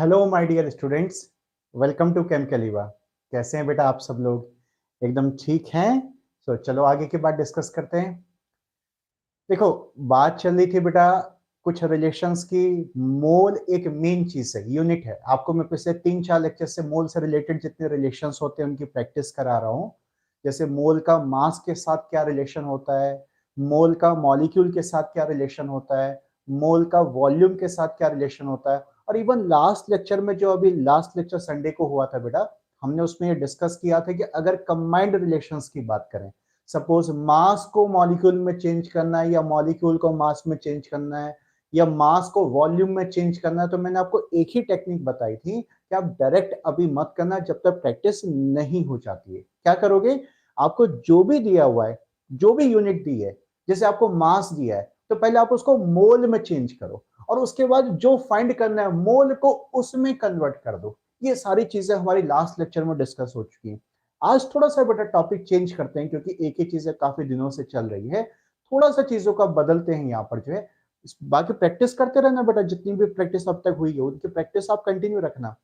Hello my dear students, welcome to Chem Caliva. कैसे हैं बेटा आप सब लोग? एकदम ठीक हैं? चलो आगे की बात डिस्कस करते हैं। देखो, बात चल रही थी बेटा कुछ रिलेशंस की। मोल एक मेन चीज है, यूनिट है। आपको मैं पिछले 3-4 लेक्चर से मोल से रिलेटेड जितने रिलेशंस होते हैं उनकी प्रैक्टिस करा रहा हूँ। जैसे मोल का मास के साथ क्या रिलेशन होता है, मोल का मॉलिक्यूल के साथ क्या रिलेशन होता है, मोल का वॉल्यूम के साथ क्या रिलेशन होता है। और इवन लास्ट लेक्चर में, जो अभी लास्ट लेक्चर संडे को हुआ था बेटा, हमने उसमें ये डिस्कस किया था कि अगर कंबाइंड रिलेशंस की बात करें, सपोज मास को मॉलिक्यूल में चेंज करना है या मॉलिक्यूल को मास में चेंज करना है या मास को वॉल्यूम में चेंज करना है, तो मैंने आपको एक ही टेक्निक बताई थी कि आप डायरेक्ट अभी मत करना जब तक प्रैक्टिस नहीं हो जाती है। क्या करोगे? आपको जो भी दिया हुआ है, जो भी यूनिट दी है, जैसे आपको मास दिया है तो पहले आप उसको मोल में चेंज करो और उसके बाद जो फाइंड करना है मोल को उसमें कन्वर्ट कर दो। ये सारी चीजें हमारी लास्ट लेक्चर में डिस्कस हो चुकी हैं। आज थोड़ा सा बेटा टॉपिक चेंज करते हैं क्योंकि एक ही चीजें काफी दिनों से चल रही है। थोड़ा सा चीजों का बदलते हैं यहाँ पर जो है। बाकी प्रैक्टिस करते रहना बेटा, जितनी भी प्रैक्टिस अब तक हुई है उनकी प्रैक्टिस आप कंटिन्यू रखना।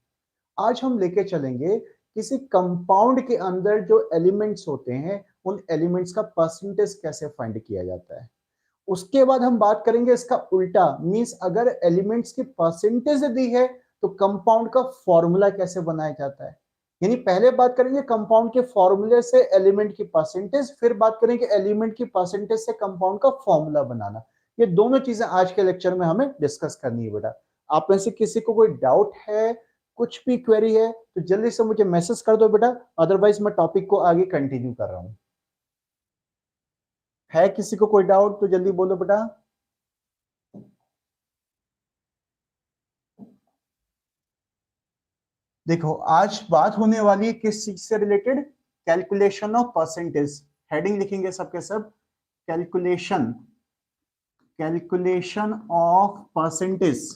आज हम लेके चलेंगे किसी कंपाउंड के अंदर जो एलिमेंट्स होते हैं उन एलिमेंट्स का परसेंटेज कैसे फाइंड किया जाता है। उसके बाद हम बात करेंगे इसका उल्टा, मींस अगर एलिमेंट्स की परसेंटेज दी है तो कंपाउंड का फॉर्मूला कैसे बनाया जाता है। यानी पहले बात करेंगे कंपाउंड के फॉर्मूले से एलिमेंट की परसेंटेज, फिर बात करेंगे एलिमेंट की परसेंटेज से कंपाउंड का फॉर्मूला बनाना। ये दोनों चीजें आज के लेक्चर में हमें डिस्कस करनी है बेटा। आप में से किसी को कोई डाउट है, कुछ भी क्वेरी है तो जल्दी से मुझे मैसेज कर दो बेटा, अदरवाइज मैं टॉपिक को आगे कंटिन्यू कर रहा हूं। है किसी को कोई डाउट तो जल्दी बोलो बेटा। देखो, आज बात होने वाली है किस चीज से related? Calculation of percentage. Heading लिखेंगे सबके सब, calculation, calculation of percentage,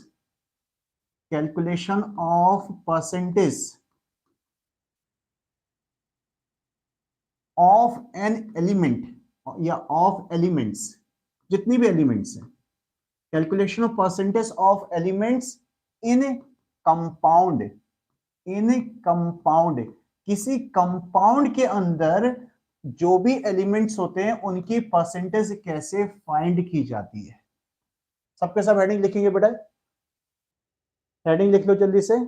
calculation of percentage of an element या ऑफ एलिमेंट्स, जितनी भी एलिमेंट्स हैं। Calculation of percentage of elements in compound, in compound, किसी कंपाउंड के अंदर जो भी एलिमेंट्स होते हैं उनकी परसेंटेज कैसे फाइंड की जाती है। सबके सब हेडिंग लिखेंगे बेटा, हेडिंग लिख लो जल्दी से।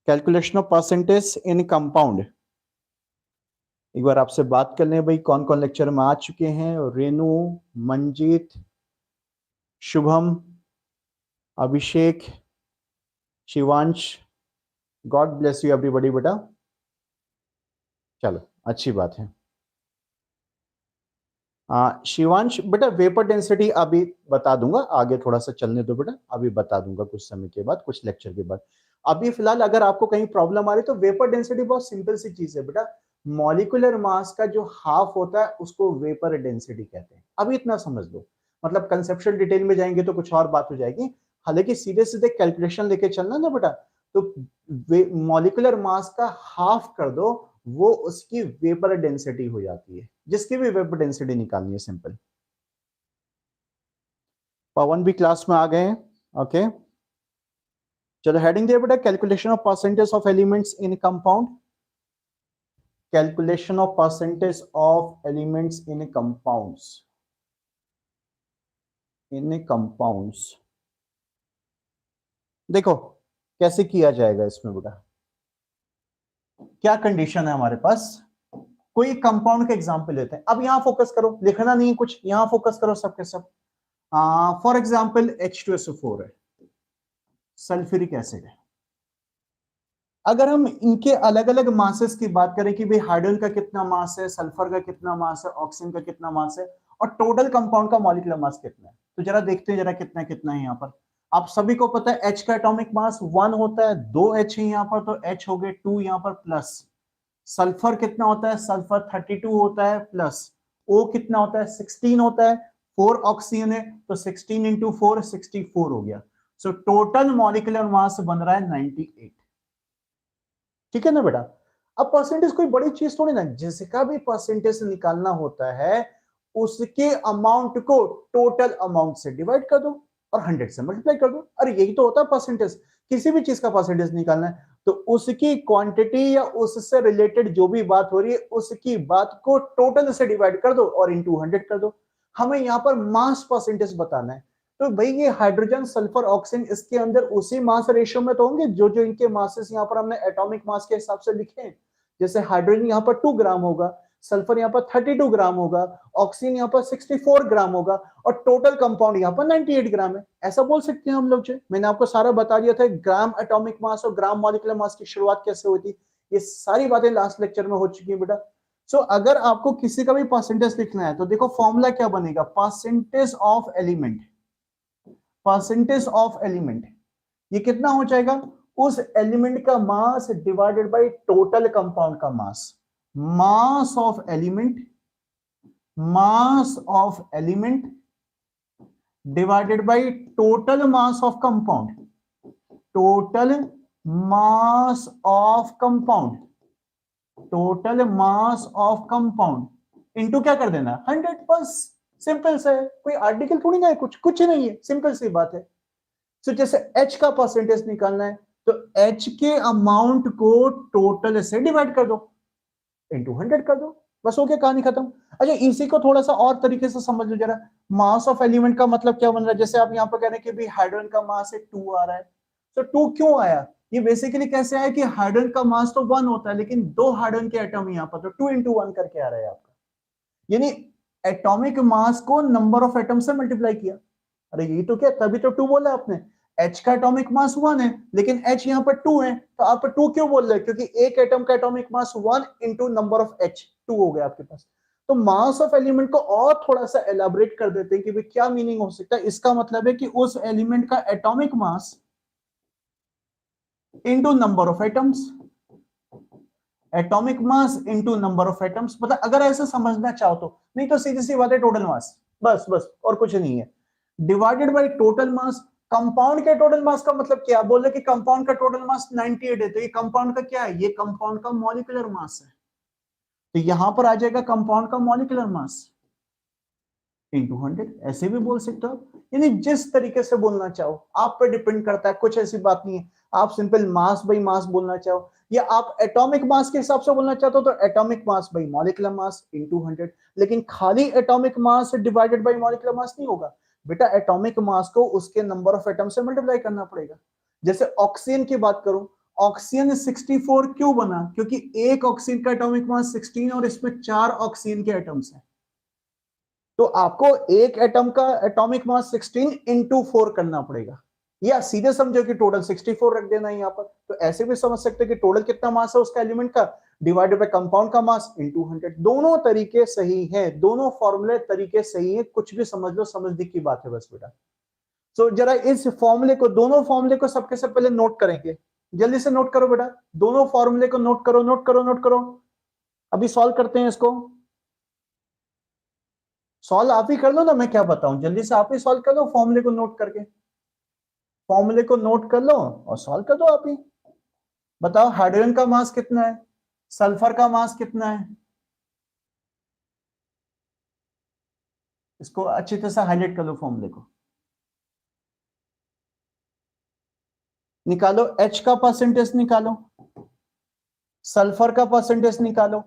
Calculation of percentage in compound. एक बार आपसे बात कर लें भाई, कौन कौन लेक्चर में आ चुके हैं? Renu, Manjeet, Shubham, Abhishek, Shivansh, God bless you everybody बेटा। चलो अच्छी बात है। शिवांश बेटा, वेपर डेंसिटी अभी बता दूंगा, आगे थोड़ा सा चलने दो बेटा, अभी बता दूंगा कुछ समय के बाद, कुछ लेक्चर के बाद। अभी फिलहाल अगर आपको कहीं प्रॉब्लम आ रही तो वेपर डेंसिटी बहुत सिंपल सी चीज है बेटा। मॉलिक्यूलर मास का जो हाफ होता है उसको वेपर डेंसिटी कहते हैं। अभी इतना समझ लो, मतलब कंसेप्चुअल डिटेल में जाएंगे तो कुछ और बात हो जाएगी। हालांकि सीधे सीधे कैलकुलेशन लेके चलना ना बेटा, तो मॉलिक्यूलर मास का हाफ कर दो, वो उसकी वेपर डेंसिटी हो जाती है, जिसकी भी वेपर डेंसिटी निकालनी है सिंपल। पवन भी क्लास में आ गए हैं, ओके। चलो हेडिंग दिया बेटा, calculation of percentage of elements in compound, calculation of percentage of elements in compounds, in compounds. देखो कैसे किया जाएगा इसमें बेटा। क्या कंडीशन है हमारे पास? कोई कंपाउंड का एग्जांपल लेते हैं। अब यहां फोकस करो, लिखना नहीं है कुछ, यहां फोकस करो सबके सब। फॉर एग्जाम्पल H2SO4 है, सल्फ्यूरिक एसिड है। अगर हम इनके अलग अलग मासेस की बात करें कि भाई हाइड्रोजन का कितना मास है, सल्फर का कितना मास है, ऑक्सीजन का कितना मास है, और टोटल कंपाउंड का मॉलिक्यूलर मास कितना है, तो जरा देखते हैं जरा कितना कितना है यहाँ पर। आप सभी को पता है H का एटॉमिक मास 1 होता है, 2 H है यहाँ पर तो H हो गए 2 यहाँ पर प्लस। सल्फर कितना होता है? सल्फर 32 होता है प्लस। O कितना होता है? 16 होता है। 4 ऑक्सीजन है तो 16 इंटू 4 64 हो गया। सो टोटल मॉलिक्यूलर मास बन रहा है 98। ठीक है ना बेटा? अब परसेंटेज कोई बड़ी चीज थोड़ी ना, जिसका भी परसेंटेज निकालना होता है उसके अमाउंट को टोटल अमाउंट से डिवाइड कर दो और 100 से मल्टीप्लाई कर दो। अरे यही तो होता है परसेंटेज। किसी भी चीज का परसेंटेज निकालना है तो उसकी क्वांटिटी या उससे रिलेटेड जो भी बात हो रही है उसकी बात को टोटल से डिवाइड कर दो और इनटू 100 कर दो। हमें यहाँ पर मास परसेंटेज बताना है। तो भाई ये हाइड्रोजन सल्फर ऑक्सीजन इसके अंदर उसी मास रेशियो में तो होंगे जो जो इनके मासेस यहाँ पर हमने एटॉमिक मास के हिसाब से लिखे हैं। जैसे हाइड्रोजन यहाँ पर 2 ग्राम होगा, सल्फर यहाँ पर 32 ग्राम होगा, ऑक्सीजन यहाँ पर 64 ग्राम होगा और टोटल कंपाउंड यहाँ पर 98 ग्राम है। ऐसा बोल सकते हैं हम लोग। जो मैंने आपको सारा बता दिया था ग्राम एटॉमिक मास और ग्राम मॉलिक्यूलर मास की शुरुआत कैसे होती, ये सारी बातें लास्ट लेक्चर में हो चुकी है बेटा। सो अगर आपको किसी का भी परसेंटेज लिखना है तो देखो फॉर्मूला क्या बनेगा, percentage of element. Percentage of element ये कितना हो जाएगा, उस एलिमेंट का mass divided by total compound का mass. Mass of element, mass of element divided by total mass of compound, total mass of compound, total mass of compound into क्या कर देना 100। बस सिंपल से है, कोई आर्टिकल थोड़ी ना है, कुछ नहीं है, सिंपल सी बात है। तो जैसे H का परसेंटेज निकालना है तो H के अमाउंट को टोटल से डिवाइड कर दो, इनटू 100 कर दो, बस हो गया, कहानी खत्म। अच्छा इसी को थोड़ा सा और तरीके से समझ लो जरा। मास ऑफ एलिमेंट का मतलब क्या बन रहा है, जैसे आप यहाँ पर कह रहे हैं कि भाई हाइड्रोजन का मास है 2 आ रहा है, तो 2 क्यों आया, ये बेसिकली कैसे आया कि हाइड्रोजन का मास तो 1 होता है लेकिन 2 हाइड्रोजन के एटम यहाँ पर, तो 2 इंटू 1 करके आ रहा है आपका, यानी एटॉमिक मास को नंबर ऑफ एटम से मल्टीप्लाई किया। अरे यही तो क्या, तभी तो 2 बोला आपने। H का एटॉमिक मास 1 है लेकिन H यहाँ पर 2 है, तो आप 2 क्यों बोल रहे हैं, क्योंकि एक एटम का atomic mass 1 into number of H 2 हो गया आपके पास। तो मास ऑफ एलिमेंट को और थोड़ा सा एलाबोरेट कर देते हैं कि भाई क्या मीनिंग हो सकता है। इसका मतलब है कि उस एलिमेंट का atomic mass into number of atoms, atomic mass into number of atoms, मतलब अगर ऐसे समझना चाहो तो, नहीं तो सीधी सी बात है टोटल मास, बस बस और कुछ नहीं है, divided by total mass. Compound के टोटल मास का मतलब क्या, बोले कि कंपाउंड का टोटल मास 98 है, तो ये कंपाउंड का क्या है, ये कंपाउंड का मॉलिक्यूलर मास है, तो यहां पर आ जाएगा कंपाउंड का मॉलिक्यूलर मास इंटू 100। ऐसे भी बोल सकते हो, यानी जिस तरीके से बोलना चाहो आप पे डिपेंड करता है, कुछ ऐसी बात नहीं है। आप सिंपल मास बाई मास बोलना चाहो या आप एटॉमिक मास के हिसाब से बोलना चाहते हो तो atomic mass by molecular mass into 100, लेकिन खाली atomic mass divided by molecular mass नहीं होगा बेटा, एटॉमिक मास को उसके नंबर ऑफ एटम से मल्टीप्लाई करना पड़ेगा। जैसे ऑक्सीजन की बात करूं, ऑक्सीजन 64 क्यों बना, क्योंकि एक ऑक्सीजन का एटॉमिक मास 16 और इसमें 4 ऑक्सीजन के एटम्स हैं, तो आपको एक एटम का एटॉमिक मास 16 इंटू 4 करना पड़ेगा, या सीधे समझो कि टोटल 64 रख देना है यहाँ पर। तो ऐसे भी समझ सकते हैं कि टोटल कितना मास है उसका एलिमेंट का डिवाइडेड बाय कंपाउंड का मास इंटू 100। दोनों तरीके सही है, दोनों फॉर्मूले तरीके सही है, कुछ भी समझ लो, समझने की बात है बस बेटा। तो जरा इस फॉर्मूले को, दोनों फॉर्मूले को सबके सब पहले नोट करेंगे, जल्दी से नोट करो बेटा, दोनों फॉर्मूले को नोट करो, नोट करो, नोट करो। अभी सॉल्व करते हैं इसको, सॉल्व आप ही कर लो ना, मैं क्या बताऊं, जल्दी से आप ही सॉल्व कर लो फॉर्मूले को नोट करके, फॉर्मूले को नोट कर लो और सॉल्व कर दो आप ही। बताओ हाइड्रोजन का मास कितना है, सल्फर का मास कितना है, इसको अच्छी तरह से हाईलाइट कर लो, फॉर्मूले को निकालो, H का परसेंटेज निकालो, सल्फर का परसेंटेज निकालो,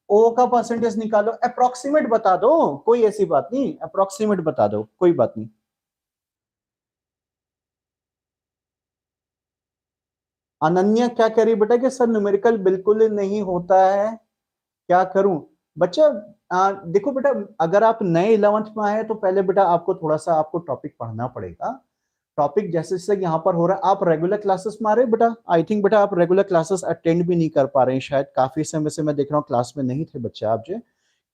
O का परसेंटेज निकालो, अप्रोक्सीमेट बता दो, कोई ऐसी बात नहीं, अप्रोक्सीमेट बता दो, कोई बात नहीं। अनन्या क्या कह रही बेटा कि सर न्यूमेरिकल बिल्कुल नहीं होता है, क्या करूं बच्चा। देखो बेटा, अगर आप नए 11th में आए तो पहले बेटा आपको थोड़ा सा आपको टॉपिक पढ़ना पड़ेगा। टॉपिक जैसे जैसे यहाँ पर हो रहा है, आप रेगुलर क्लासेस में आ रहे बेटा, आई थिंक बेटा आप रेगुलर क्लासेस अटेंड भी नहीं कर पा रहे हैं शायद, काफी समय से मैं देख रहा हूँ क्लास में नहीं थे बच्चे आप जो।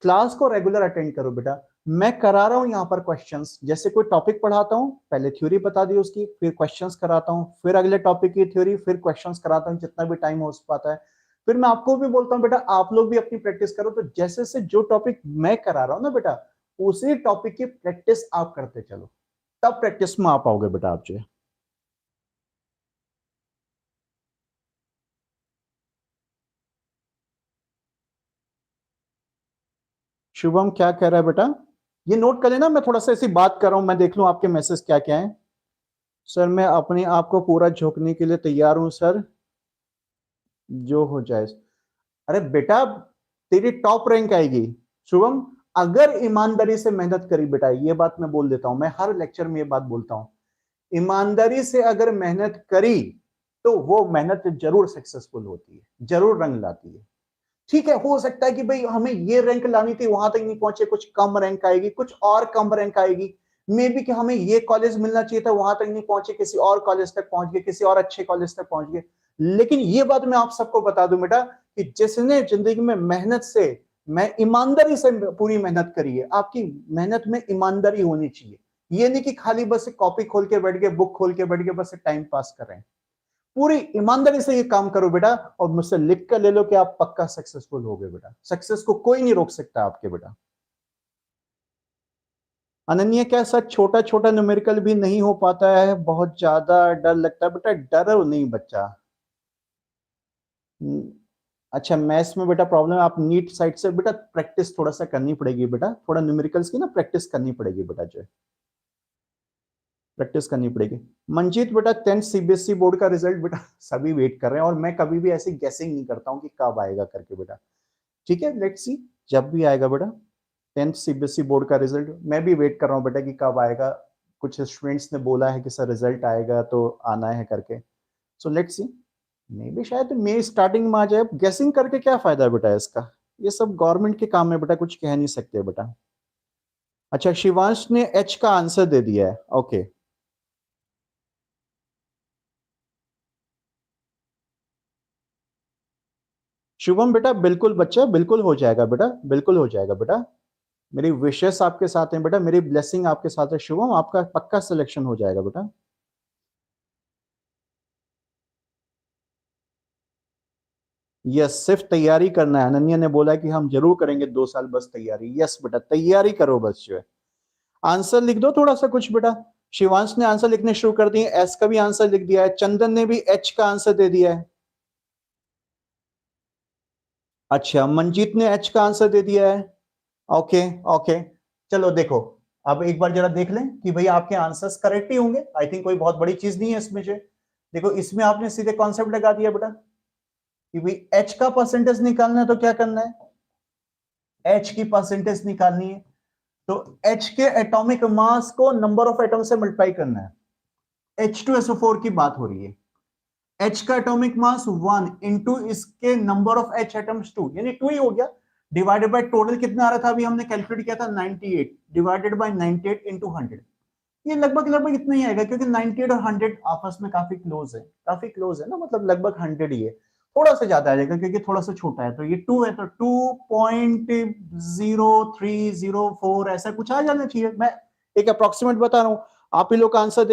क्लास को रेगुलर अटेंड करो बेटा, मैं करा रहा हूं यहाँ पर क्वेश्चंस, जैसे कोई टॉपिक पढ़ाता हूँ पहले थ्योरी बता दी उसकी, फिर क्वेश्चंस कराता हूँ, फिर अगले टॉपिक की थ्योरी, फिर क्वेश्चंस कराता हूँ जितना भी टाइम हो पाता है। फिर मैं आपको भी बोलता हूँ बेटा आप लोग भी अपनी प्रैक्टिस करो, तो जैसे से जो टॉपिक मैं करा रहा हूँ ना बेटा, उसी टॉपिक की प्रैक्टिस आप करते चलो, तब प्रैक्टिस में आ पाओगे बेटा आप जो। शुभम क्या कह रहा है बेटा, ये नोट कर लेना, मैं थोड़ा सा ऐसी बात कर रहा हूं, मैं देख लूं आपके मैसेज क्या क्या है। सर मैं अपने आप को पूरा झोंकने के लिए तैयार हूं सर, जो हो जाए। अरे बेटा, तेरी टॉप रैंक आएगी शुभम, अगर ईमानदारी से मेहनत करी बेटा। ये बात मैं बोल देता हूं, मैं हर लेक्चर में ये बात बोलता हूं, ईमानदारी से अगर मेहनत करी तो वो मेहनत जरूर सक्सेसफुल होती है, जरूर रंग लाती है। ठीक है, हो सकता है कि भाई हमें ये रैंक लानी थी, वहां तक नहीं पहुंचे, कुछ कम रैंक आएगी, कुछ और कम रैंक आएगी। मे बी कि हमें ये कॉलेज मिलना चाहिए था, वहां तक नहीं पहुंचे, किसी और कॉलेज तक पहुंच गए, किसी और अच्छे कॉलेज तक पहुंच गए। लेकिन ये बात मैं आप सबको बता दूं बेटा, कि जिसने जिंदगी में मेहनत से, मैं ईमानदारी से पूरी मेहनत करी है, आपकी मेहनत में ईमानदारी होनी चाहिए। ये नहीं कि खाली बस कॉपी खोल के बैठ गए, बुक खोल के बैठ गए, बस टाइम पास कर रहे हैं। पूरी ईमानदारी से ये काम करो बेटा, और मुझसे लिख कर ले लो कि आप पक्का सक्सेसफुल हो गए बेटा। सक्सेस को कोई नहीं रोक सकता आपके बेटा। अनन्या, क्या सच छोटा छोटा न्यूमेरिकल भी नहीं हो पाता है? बहुत ज्यादा डर लगता है बेटा। डरो नहीं बच्चा। हम्म, अच्छा, मैथ्स में बेटा प्रॉब्लम है, आप नीट साइड से बेटा प्रैक्टिस थोड़ा सा करनी पड़ेगी बेटा, थोड़ा न्यूमेरिकल्स की ना प्रैक्टिस करनी पड़ेगी बेटा, जो प्रैक्टिस करनी पड़ेगी। मंजीत बेटा, 10th सीबीएसई बोर्ड का रिजल्ट बेटा सभी वेट कर रहे हैं, और मैं कभी भी ऐसी गेसिंग नहीं करता हूं कि कब आएगा करके बेटा। ठीक है, लेट्स सी, जब भी आएगा बेटा 10th सीबीएसई बोर्ड का रिजल्ट, मैं भी वेट कर रहा हूँ बेटा कि कब आएगा। कुछ स्टूडेंट्स ने बोला है कि सर रिजल्ट आएगा तो आना है करके। सो लेट्स सी, मे भी शायद मई स्टार्टिंग में आ जाए। गेसिंग करके क्या फायदा है बेटा इसका? ये सब गवर्नमेंट के काम है बेटा, कुछ कह नहीं सकते बेटा। अच्छा, शिवांश ने एच का आंसर दे दिया है, ओके। शुभम बेटा, बिल्कुल बच्चा, बिल्कुल हो जाएगा बेटा, बिल्कुल हो जाएगा बेटा। मेरी विशेष आपके साथ है बेटा, मेरी ब्लेसिंग आपके साथ है शुभम, आपका पक्का सिलेक्शन हो जाएगा बेटा। यस, सिर्फ तैयारी करना है। अनन्या ने बोला कि हम जरूर करेंगे 2 साल बस तैयारी। यस बेटा, तैयारी करो बस, जो है। आंसर लिख दो थोड़ा सा कुछ बेटा। शिवांश ने आंसर लिखने शुरू कर दिए, एस का भी आंसर लिख दिया है, चंदन ने भी एच का आंसर दे दिया है। अच्छा, मंजीत ने एच का आंसर दे दिया है। Okay, okay. चलो देखो, अब एक बार जरा देख लें कि भाई आपके आंसर्स करेक्ट ही होंगे। आई थिंक कोई बहुत बड़ी चीज नहीं है इसमें जो। देखो, इसमें आपने सीधे कॉन्सेप्ट लगा दिया बेटा कि भाई एच का परसेंटेज निकालना है, तो क्या करना है, एच की परसेंटेज निकालनी है, तो एच के एटॉमिक मास को नंबर ऑफ एटम से मल्टीप्लाई करना है। H2SO4 की बात हो रही है। H का एटॉमिक मास 1 इंटू इसके नंबर ऑफ H एटम्स 2, यानी 2 ही हो गया। डिवाइडेड बाय टोटल कितना आ रहा था, अभी हमने कैलकुलेट किया था 98, डिवाइडेड बाय 98 इंटू 100। ये लगभग लगभग इतना ही आएगा, क्योंकि 98 और 100 आपस में काफी क्लोज है, काफी क्लोज है ना, मतलब लगभग 100 ही है। थोड़ा सा ज्यादा आ जाएगा क्योंकि थोड़ा सा छोटा है, तो ये 2 है, तो 2.0304 ऐसा कुछ आ जाना चाहिए। मैं एक अप्रोक्सीमेट बता रहा हूँ, आप ही लोग का आंसर